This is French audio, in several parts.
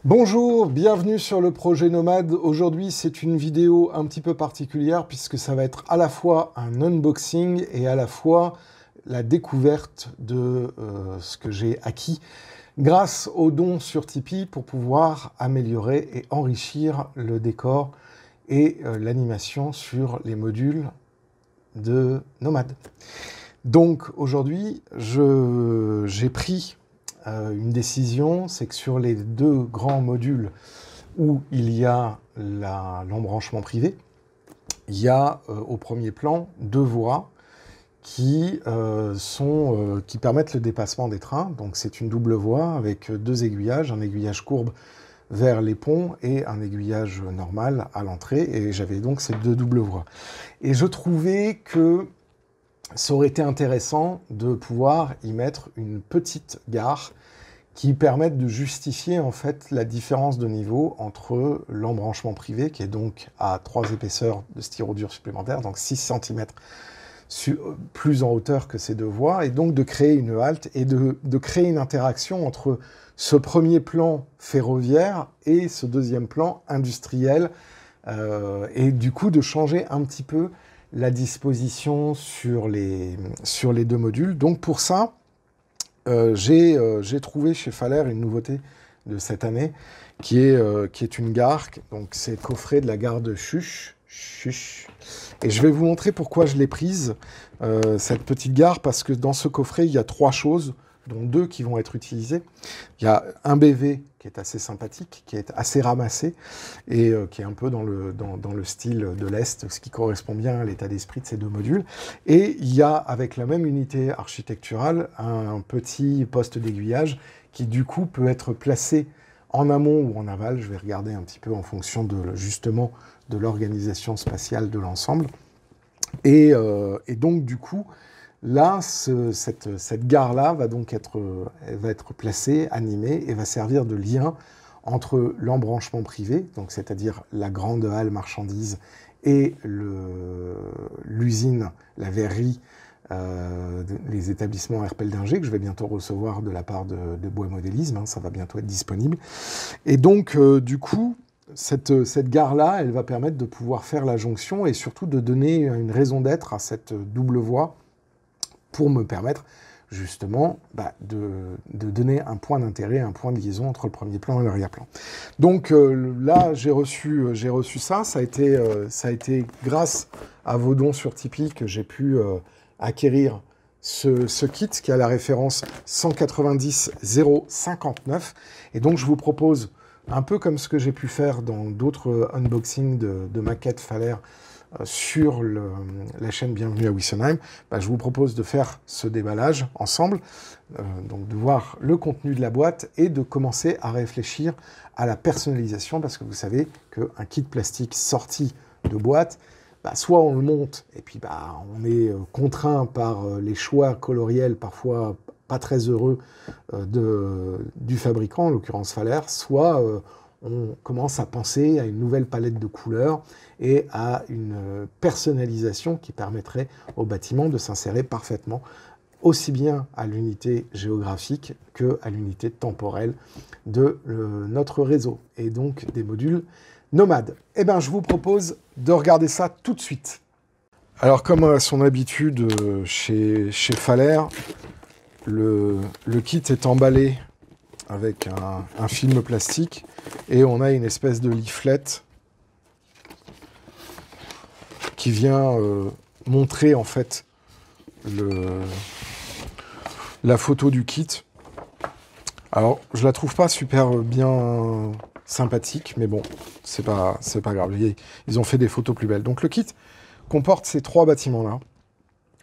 Bonjour, bienvenue sur le projet Nomade. Aujourd'hui, c'est une vidéo un petit peu particulière puisque ça va être à la fois un unboxing et à la fois la découverte de ce que j'ai acquis grâce aux dons sur Tipeee pour pouvoir améliorer et enrichir le décor et l'animation sur les modules de Nomade. Donc aujourd'hui, j'ai pris une décision, c'est que sur les deux grands modules où il y a l'embranchement privé, il y a au premier plan deux voies qui permettent le dépassement des trains. Donc c'est une double voie avec deux aiguillages, un aiguillage courbe vers les ponts et un aiguillage normal à l'entrée. Et j'avais donc ces deux doubles voies. Et je trouvais que ça aurait été intéressant de pouvoir y mettre une petite gare qui permette de justifier en fait la différence de niveau entre l'embranchement privé, qui est donc à 3 épaisseurs de styrodure supplémentaires, donc 6 cm plus en hauteur que ces deux voies, et donc de créer une halte et de créer une interaction entre ce premier plan ferroviaire et ce deuxième plan industriel, et du coup de changer un petit peu la disposition sur les deux modules. Donc pour ça, j'ai trouvé chez Faller une nouveauté de cette année, qui est une gare. Donc c'est le coffret de la gare de Chuch. Et je vais vous montrer pourquoi je l'ai prise, cette petite gare, parce que dans ce coffret, il y a 3 choses, dont 2 qui vont être utilisées. Il y a un BV qui est assez sympathique, qui est assez ramassé, et qui est un peu dans le style de l'Est, ce qui correspond bien à l'état d'esprit de ces deux modules. Et il y a, avec la même unité architecturale, un petit poste d'aiguillage qui, du coup, peut être placé en amont ou en aval. Je vais regarder un petit peu en fonction justement de l'organisation spatiale de l'ensemble. Et donc, du coup, là, cette gare-là va donc être placée, animée, et va servir de lien entre l'embranchement privé, donc c'est-à-dire la grande halle marchandises, et l'usine, la verrerie, les établissements Herpel d'Ingé, que je vais bientôt recevoir de la part de Bois Modélisme, hein, ça va bientôt être disponible. Et donc, du coup, cette gare-là, elle va permettre de pouvoir faire la jonction et surtout de donner une raison d'être à cette double voie pour me permettre justement de donner un point d'intérêt, un point de liaison entre le premier plan et l'arrière-plan. Donc là, j'ai reçu ça. Ça a été grâce à vos dons sur Tipeee que j'ai pu acquérir ce kit qui a la référence 190 059. Et donc, je vous propose, un peu comme ce que j'ai pu faire dans d'autres unboxings de maquettes Faller sur la chaîne Bienvenue à Wissenheim, je vous propose de faire ce déballage ensemble, donc de voir le contenu de la boîte et de commencer à réfléchir à la personnalisation, parce que vous savez qu'un kit plastique sorti de boîte, soit on le monte et puis on est contraint par les choix coloriels parfois pas très heureux du fabricant, en l'occurrence Faller, soit on commence à penser à une nouvelle palette de couleurs et à une personnalisation qui permettrait au bâtiment de s'insérer parfaitement aussi bien à l'unité géographique qu'à l'unité temporelle de notre réseau, et donc des modules Nomade. Eh bien, je vous propose de regarder ça tout de suite. Alors, comme à son habitude chez Faller, le kit est emballé avec un film plastique, et on a une espèce de leaflet qui vient montrer en fait la photo du kit. Alors, je la trouve pas super bien sympathique, mais bon, c'est pas grave. Ils ont fait des photos plus belles. Donc le kit comporte ces 3 bâtiments-là.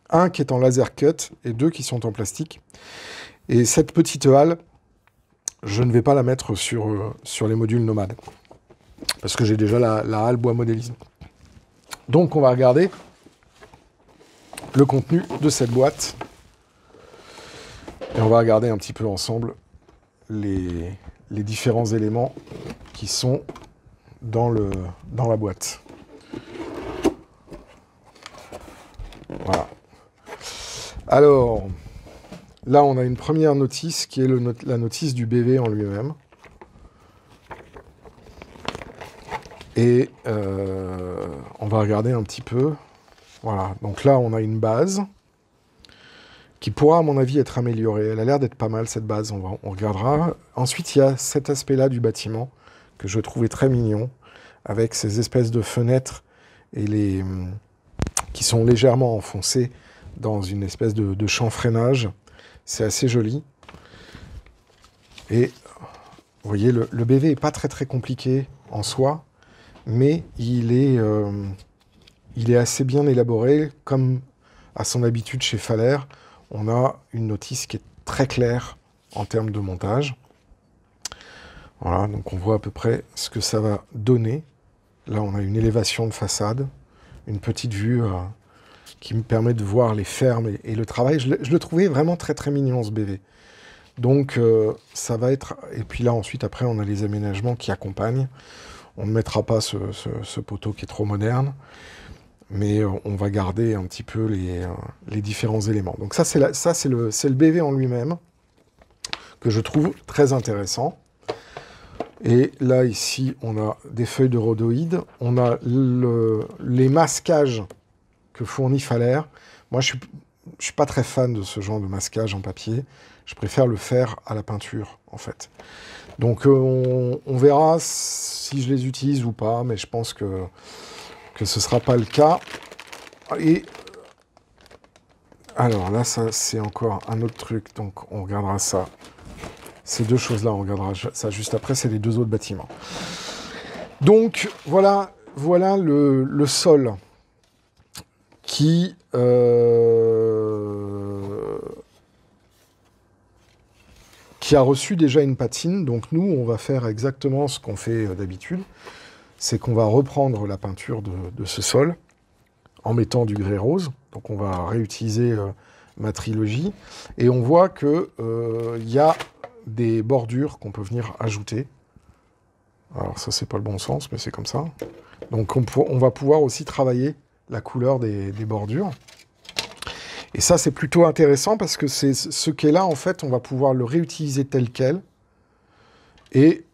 Un qui est en laser cut et 2 qui sont en plastique. Et cette petite halle, je ne vais pas la mettre sur les modules Nomade, parce que j'ai déjà la halle Bois Modélisme. Donc on va regarder le contenu de cette boîte. Et on va regarder un petit peu ensemble les différents éléments qui sont dans la boîte. Voilà. Alors, là, on a une première notice qui est la notice du BV en lui-même. Et on va regarder un petit peu. Voilà, donc là, on a une base qui pourra, à mon avis, être améliorée. Elle a l'air d'être pas mal, cette base, on regardera. Ensuite, il y a cet aspect-là du bâtiment que je trouvais très mignon, avec ces espèces de fenêtres et qui sont légèrement enfoncées dans une espèce de chanfreinage. C'est assez joli. Et vous voyez, le BV n'est pas très très compliqué en soi, mais il est assez bien élaboré, comme à son habitude chez Faller. On a une notice qui est très claire en termes de montage. Voilà, donc on voit à peu près ce que ça va donner. Là, on a une élévation de façade, une petite vue qui me permet de voir les fermes et le travail. Je le trouvais vraiment très très mignon, ce BV. Donc, ça va être... Et puis là, ensuite, après, on a les aménagements qui accompagnent. On ne mettra pas ce poteau qui est trop moderne, mais on va garder un petit peu les différents éléments. Donc ça, c'est le BV en lui-même, que je trouve très intéressant. Et là, ici, on a des feuilles de rhodoïde. On a les masquages que fournit Faller. Moi, je suis pas très fan de ce genre de masquage en papier. Je préfère le faire à la peinture, en fait. Donc, on verra si je les utilise ou pas, mais je pense que ce sera pas le cas. Et alors là, ça, c'est encore un autre truc. Donc, on regardera ça. Ces deux choses-là, on regardera ça juste après. C'est les deux autres bâtiments. Donc, voilà le sol qui a reçu déjà une patine. Donc nous, on va faire exactement ce qu'on fait d'habitude. C'est qu'on va reprendre la peinture de ce sol en mettant du grès rose. Donc on va réutiliser ma trilogie. Et on voit qu'il y a des bordures qu'on peut venir ajouter. Alors ça, c'est pas le bon sens, mais c'est comme ça. Donc on va pouvoir aussi travailler la couleur des bordures. Et ça, c'est plutôt intéressant parce que c'est ce qui est là, en fait, on va pouvoir le réutiliser tel quel et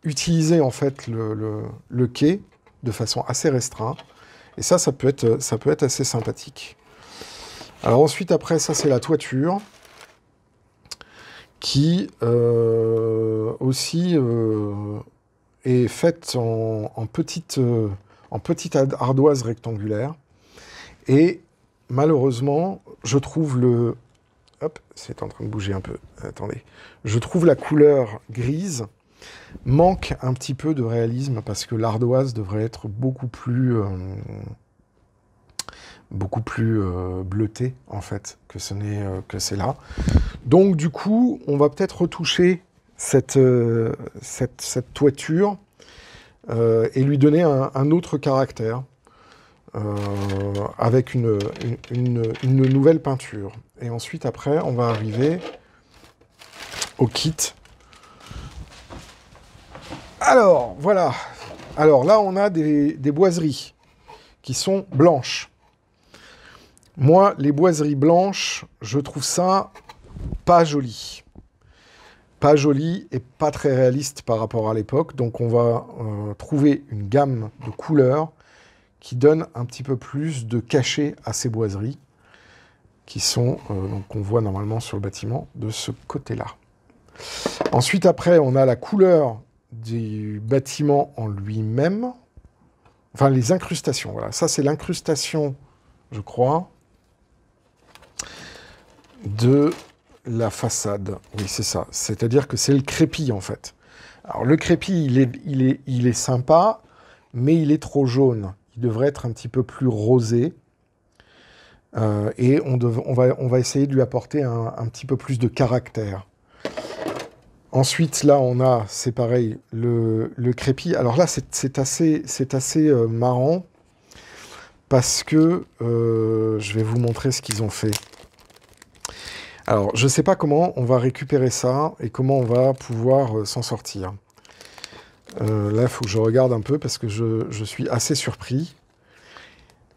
utiliser, en fait, le quai de façon assez restreinte. Et ça peut être assez sympathique. Alors ensuite, après, ça, c'est la toiture qui aussi est faite en petite ardoise rectangulaire. Et malheureusement, je trouve Hop, c'est en train de bouger un peu. Attendez. Je trouve la couleur grise manque un petit peu de réalisme parce que l'ardoise devrait être beaucoup plus bleutée, en fait, que c'est là. Donc, du coup, on va peut-être retoucher cette toiture et lui donner un autre caractère. Avec une nouvelle peinture. Et ensuite, après, on va arriver au kit. Alors, voilà. Alors là, on a des boiseries qui sont blanches. Moi, les boiseries blanches, je trouve ça pas joli. Pas joli et pas très réaliste par rapport à l'époque. Donc, on va trouver une gamme de couleurs qui donne un petit peu plus de cachet à ces boiseries, qui sont, donc qu'on voit normalement sur le bâtiment, de ce côté-là. Ensuite, après, on a la couleur du bâtiment en lui-même, enfin, les incrustations, voilà. Ça, c'est l'incrustation, je crois, de la façade. Oui, c'est ça. C'est-à-dire que c'est le crépi, en fait. Alors, le crépi, il est sympa, mais il est trop jaune. Il devrait être un petit peu plus rosé. Et on va essayer de lui apporter un petit peu plus de caractère. Ensuite, là, on a, c'est pareil, le crépi. Alors là, c'est assez marrant, parce que je vais vous montrer ce qu'ils ont fait. Alors, je ne sais pas comment on va récupérer ça, et comment on va pouvoir s'en sortir. Là, il faut que je regarde un peu parce que je suis assez surpris.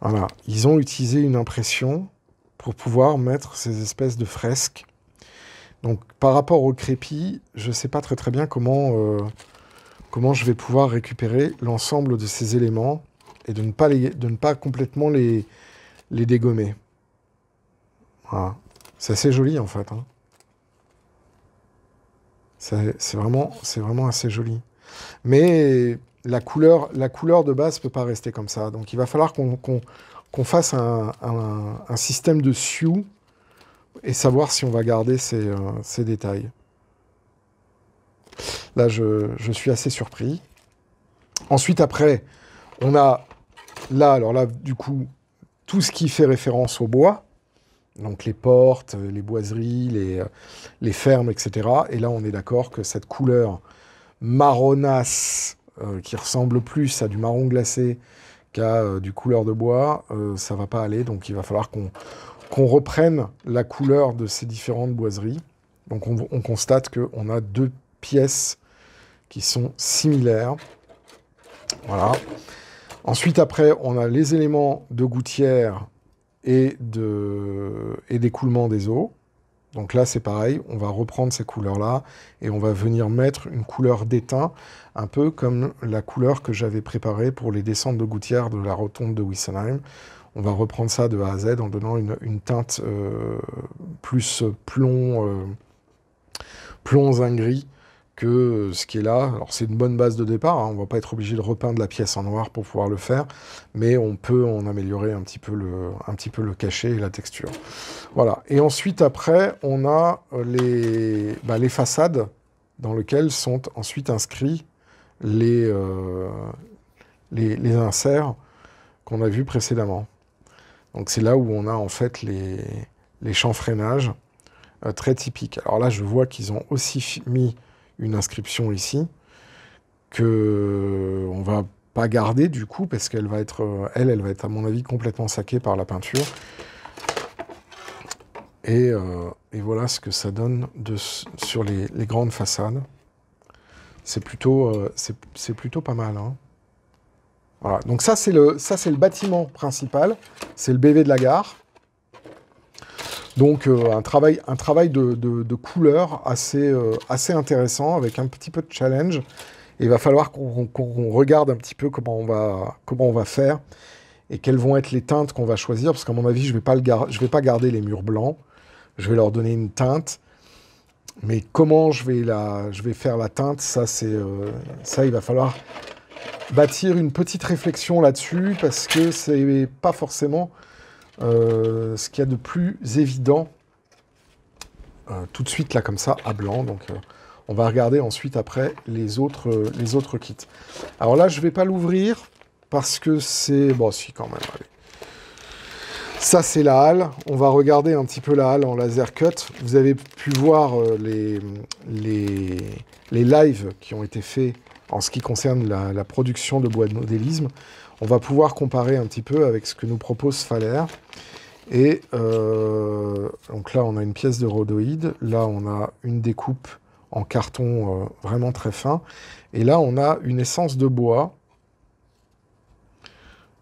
Voilà, ils ont utilisé une impression pour pouvoir mettre ces espèces de fresques. Donc, par rapport au crépi, je ne sais pas très bien comment comment je vais pouvoir récupérer l'ensemble de ces éléments et de ne pas complètement les dégommer. Voilà. C'est assez joli en fait. Hein. C'est vraiment assez joli. Mais la couleur de base ne peut pas rester comme ça. Donc il va falloir qu'on fasse un système de sioux et savoir si on va garder ces détails. Là, je suis assez surpris. Ensuite, après, on a là, alors là, du coup, tout ce qui fait référence au bois. Donc les portes, les boiseries, les fermes, etc. Et là, on est d'accord que cette couleur marronasse, qui ressemble plus à du marron glacé qu'à du couleur de bois, ça va pas aller. Donc il va falloir qu'on reprenne la couleur de ces différentes boiseries. Donc on constate qu'on a deux pièces qui sont similaires. Voilà. Ensuite, après, on a les éléments de gouttière et d'écoulement des eaux. Donc là, c'est pareil, on va reprendre ces couleurs-là et on va venir mettre une couleur d'étain, un peu comme la couleur que j'avais préparée pour les descentes de gouttière de la rotonde de Wissenheim. On va reprendre ça de A à Z en donnant une teinte plus plomb zinc gris que ce qui est là. Alors c'est une bonne base de départ, hein. On ne va pas être obligé de repeindre la pièce en noir pour pouvoir le faire, mais on peut en améliorer un petit peu le cachet et la texture. Voilà. Et ensuite, après, on a les façades dans lesquelles sont ensuite inscrits les inserts qu'on a vus précédemment. Donc c'est là où on a en fait les chanfreinages très typiques. Alors là, je vois qu'ils ont aussi mis une inscription ici que on va pas garder du coup parce qu'elle va être, elle va être à mon avis complètement saquée par la peinture. Et voilà ce que ça donne sur les grandes façades. C'est plutôt pas mal. Hein. Voilà. Donc ça c'est le bâtiment principal, c'est le BV de la gare. Donc un travail de couleur assez intéressant, avec un petit peu de challenge. Et il va falloir qu'on regarde un petit peu comment on va faire et quelles vont être les teintes qu'on va choisir, parce qu'à mon avis, je vais pas garder les murs blancs, je vais leur donner une teinte. Mais comment je vais faire la teinte, ça il va falloir bâtir une petite réflexion là-dessus, parce que c'est pas forcément ce qu'il y a de plus évident tout de suite là comme ça à blanc. Donc on va regarder ensuite après les autres kits. Alors là je vais pas l'ouvrir parce que c'est bon, si quand même, allez. Ça c'est la halle, on va regarder un petit peu la halle en laser cut. Vous avez pu voir les lives qui ont été faits en ce qui concerne la production de bois de modélisme. On va pouvoir comparer un petit peu avec ce que nous propose Faller. Et donc là, on a une pièce de rhodoïde. Là, on a une découpe en carton vraiment très fin. Et là, on a une essence de bois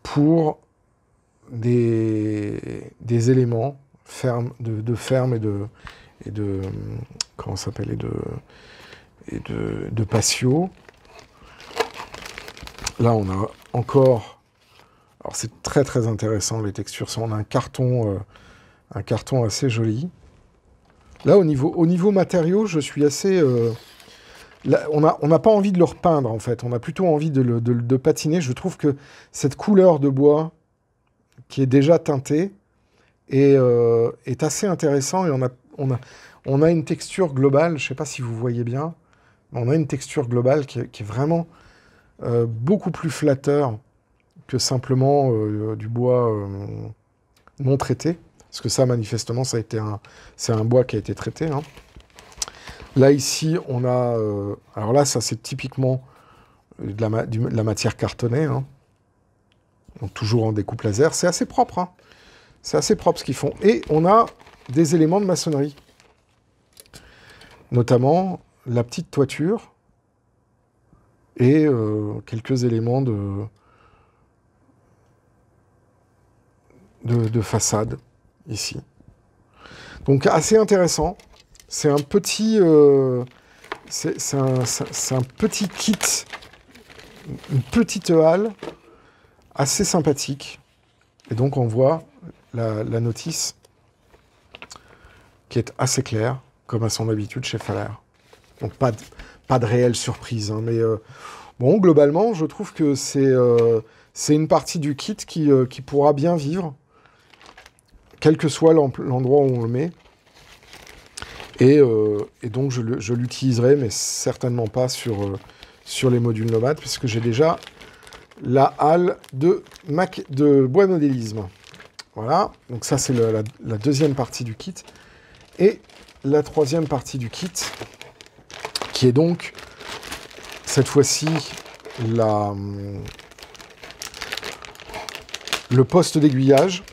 pour des éléments de ferme et de comment ça s'appelle, et de patio. Là, on a encore... Alors, c'est très, très intéressant, les textures. On a un carton assez joli. Là, au niveau matériaux, je suis assez... là, on n'a pas envie de le repeindre, en fait. On a plutôt envie de patiner. Je trouve que cette couleur de bois, qui est déjà teintée, est assez intéressant. Et on a une texture globale, je ne sais pas si vous voyez bien, mais on a une texture globale qui est vraiment beaucoup plus flatteur que simplement du bois non traité. Parce que ça, manifestement, c'est un bois qui a été traité. Hein. Là, ici, on a... alors là, ça, c'est typiquement de la matière cartonnée. Hein. Donc, toujours en découpe laser. C'est assez propre. Hein. C'est assez propre ce qu'ils font. Et on a des éléments de maçonnerie. Notamment la petite toiture et quelques éléments de façade, ici. Donc, assez intéressant. C'est un petit... c'est un petit kit une petite halle assez sympathique. Et donc on voit la notice qui est assez claire, comme à son habitude chez Faller. Donc pas de réelle surprise, hein, mais bon, globalement, je trouve que c'est une partie du kit qui pourra bien vivre, quel que soit l'endroit où on le met. Et donc je l'utiliserai, mais certainement pas sur les modules nomades, puisque j'ai déjà la halle de bois modélisme. Voilà, donc ça c'est la deuxième partie du kit. Et la troisième partie du kit, qui est donc, cette fois-ci, le poste d'aiguillage.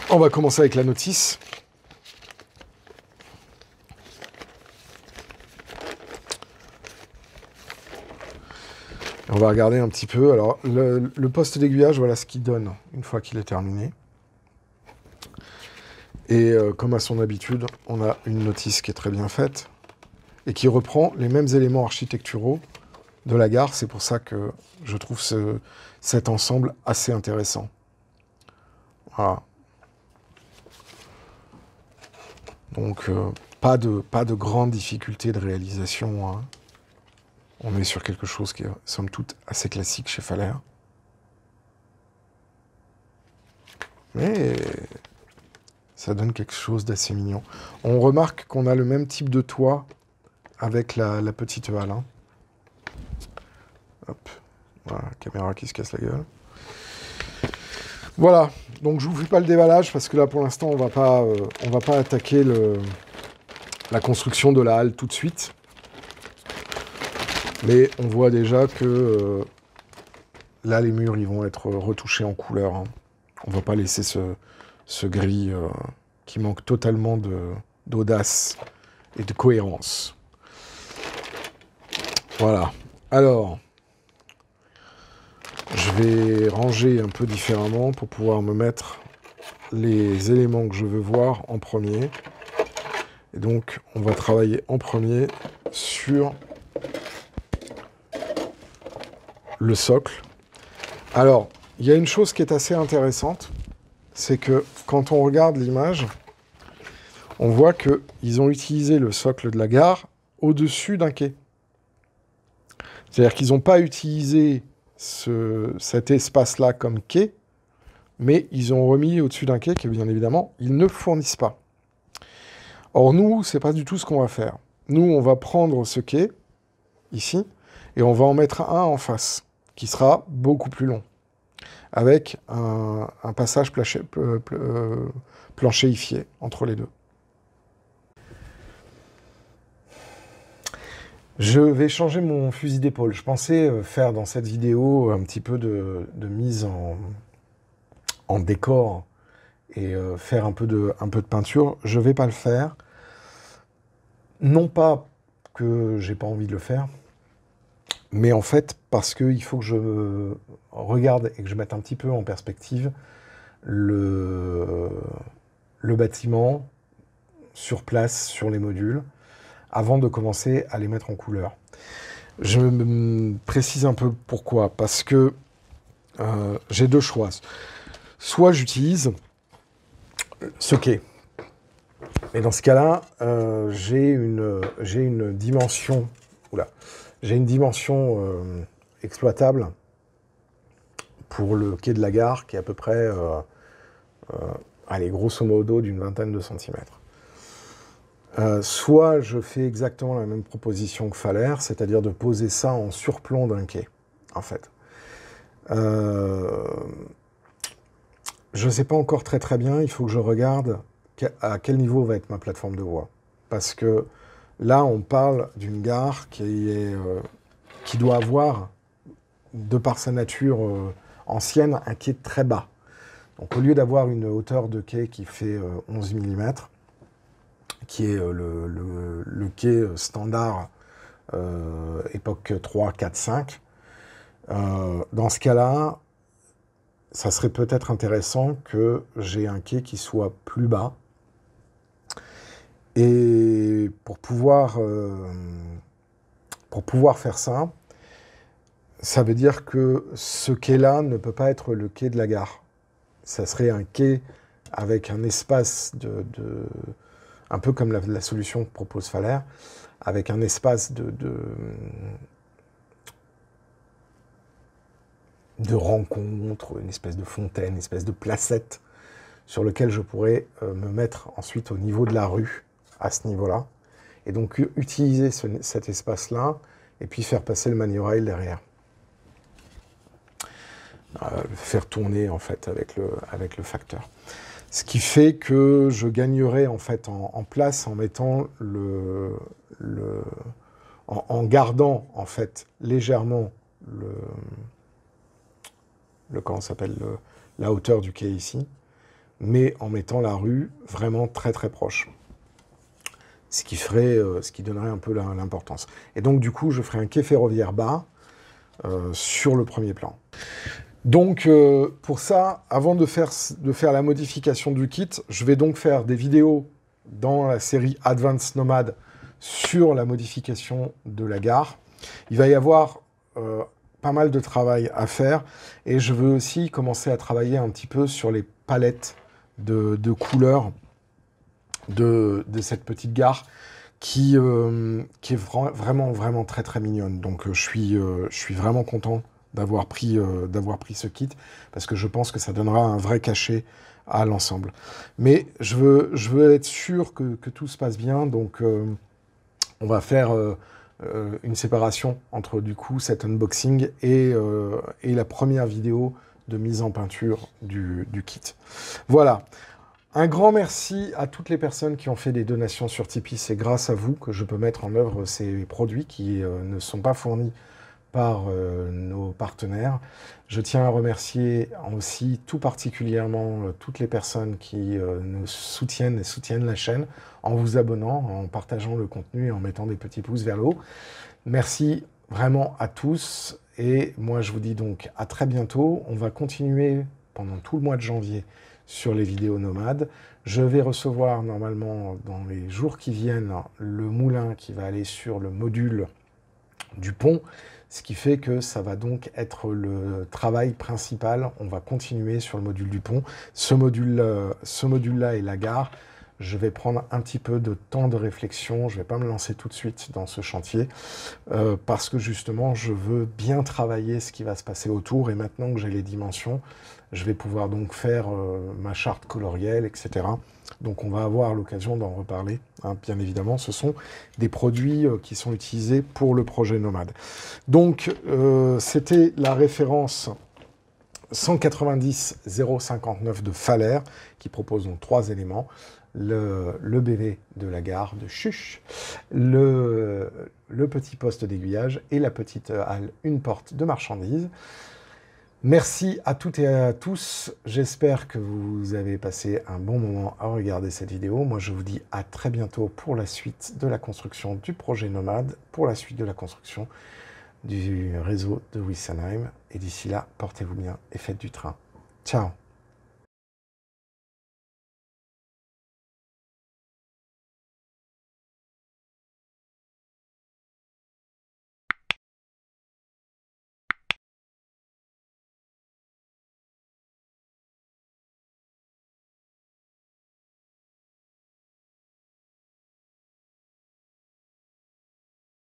On va commencer avec la notice. On va regarder un petit peu. Alors, le poste d'aiguillage, voilà ce qu'il donne une fois qu'il est terminé. Et comme à son habitude, on a une notice qui est très bien faite et qui reprend les mêmes éléments architecturaux de la gare. C'est pour ça que je trouve cet ensemble assez intéressant. Voilà. Donc, pas de grande difficulté de réalisation, hein. On est sur quelque chose qui est, somme toute, assez classique chez Faller. Mais ça donne quelque chose d'assez mignon. On remarque qu'on a le même type de toit avec la petite halle, hein. Hop, voilà, caméra qui se casse la gueule. Voilà, donc je vous fais pas le déballage parce que là, pour l'instant, on va pas attaquer la construction de la halle tout de suite. Mais on voit déjà que là, les murs, ils vont être retouchés en couleur, hein. On ne va pas laisser ce gris qui manque totalement d'audace et de cohérence. Voilà. Alors, je vais ranger un peu différemment pour pouvoir me mettre les éléments que je veux voir en premier. Et donc, on va travailler en premier sur le socle. Alors, il y a une chose qui est assez intéressante, c'est que quand on regarde l'image, on voit qu'ils ont utilisé le socle de la gare au-dessus d'un quai. C'est-à-dire qu'ils n'ont pas utilisé cet espace-là comme quai, mais ils ont remis au-dessus d'un quai que, bien évidemment, ils ne fournissent pas. Or, nous, c'est pas du tout ce qu'on va faire. Nous, on va prendre ce quai, ici, et on va en mettre un en face, qui sera beaucoup plus long, avec un passage planchéifié entre les deux. Je vais changer mon fusil d'épaule. Je pensais faire dans cette vidéo un petit peu de mise en décor et faire un peu de peinture. Je ne vais pas le faire. Non pas que j'ai pas envie de le faire, mais en fait parce qu'il faut que je regarde et que je mette un petit peu en perspective le bâtiment sur place, sur les modules, avant de commencer à les mettre en couleur. Je me précise un peu pourquoi. Parce que j'ai deux choix. Soit j'utilise ce quai. Et dans ce cas-là, j'ai une dimension... Oula, j'ai une dimension exploitable pour le quai de la gare qui est à peu près, allez, grosso modo, d'une vingtaine de centimètres. Soit je fais exactement la même proposition que Faller, c'est-à-dire de poser ça en surplomb d'un quai, en fait. Je ne sais pas encore très bien, il faut que je regarde à quel niveau va être ma plateforme de voie. Parce que là, on parle d'une gare qui doit avoir, de par sa nature ancienne, un quai très bas. Donc au lieu d'avoir une hauteur de quai qui fait 11 mm, qui est le quai standard époque 3, 4, 5. Dans ce cas-là, ça serait peut-être intéressant que j'ai un quai qui soit plus bas. Et pour pouvoir faire ça, ça veut dire que ce quai-là ne peut pas être le quai de la gare. Ça serait un quai avec un espace un peu comme la solution que propose Falaire, avec un espace de rencontre, une espèce de fontaine, une espèce de placette sur lequel je pourrais me mettre ensuite au niveau de la rue, à ce niveau-là, et donc utiliser cet espace-là, et puis faire passer le Manurail derrière. Faire tourner en fait avec le facteur. Ce qui fait que je gagnerai en fait en place en mettant en gardant en fait légèrement comment s'appelle la hauteur du quai ici, mais en mettant la rue vraiment très très proche. Ce qui donnerait un peu l'importance. Et donc du coup, je ferai un quai ferroviaire bas sur le premier plan. Donc pour ça, avant de faire la modification du kit, je vais donc faire des vidéos dans la série Advanced Nomad sur la modification de la gare. Il va y avoir pas mal de travail à faire, et je veux aussi commencer à travailler un petit peu sur les palettes de couleurs de cette petite gare qui est vraiment très très mignonne. Donc je suis vraiment content d'avoir pris ce kit, parce que je pense que ça donnera un vrai cachet à l'ensemble. Mais je veux être sûr que tout se passe bien, donc on va faire une séparation entre du coup cet unboxing et la première vidéo de mise en peinture du kit. Voilà. Un grand merci à toutes les personnes qui ont fait des donations sur Tipeee. C'est grâce à vous que je peux mettre en œuvre ces produits qui ne sont pas fournis par nos partenaires. Je tiens à remercier aussi tout particulièrement toutes les personnes qui nous soutiennent et soutiennent la chaîne en vous abonnant, en partageant le contenu et en mettant des petits pouces vers le haut. Merci vraiment à tous, et moi je vous dis donc à très bientôt. On va continuer pendant tout le mois de janvier sur les vidéos nomades. Je vais recevoir normalement dans les jours qui viennent le moulin qui va aller sur le module du pont, ce qui fait que ça va donc être le travail principal. On va continuer sur le module du pont. Ce module-là est la gare. Je vais prendre un petit peu de temps de réflexion. Je ne vais pas me lancer tout de suite dans ce chantier parce que justement, je veux bien travailler ce qui va se passer autour. Et maintenant que j'ai les dimensions, je vais pouvoir donc faire ma charte colorielle, etc. Donc on va avoir l'occasion d'en reparler, hein, bien évidemment. Ce sont des produits qui sont utilisés pour le projet Nomade. Donc c'était la référence 190 059 de Falaire, qui propose donc 3 éléments. Le BV de la gare de Chuch, le petit poste d'aiguillage et la petite halle, une porte de marchandises. Merci à toutes et à tous. J'espère que vous avez passé un bon moment à regarder cette vidéo. Moi, je vous dis à très bientôt pour la suite de la construction du projet Nomade, pour la suite de la construction du réseau de Wessenheim. Et d'ici là, portez-vous bien et faites du train. Ciao!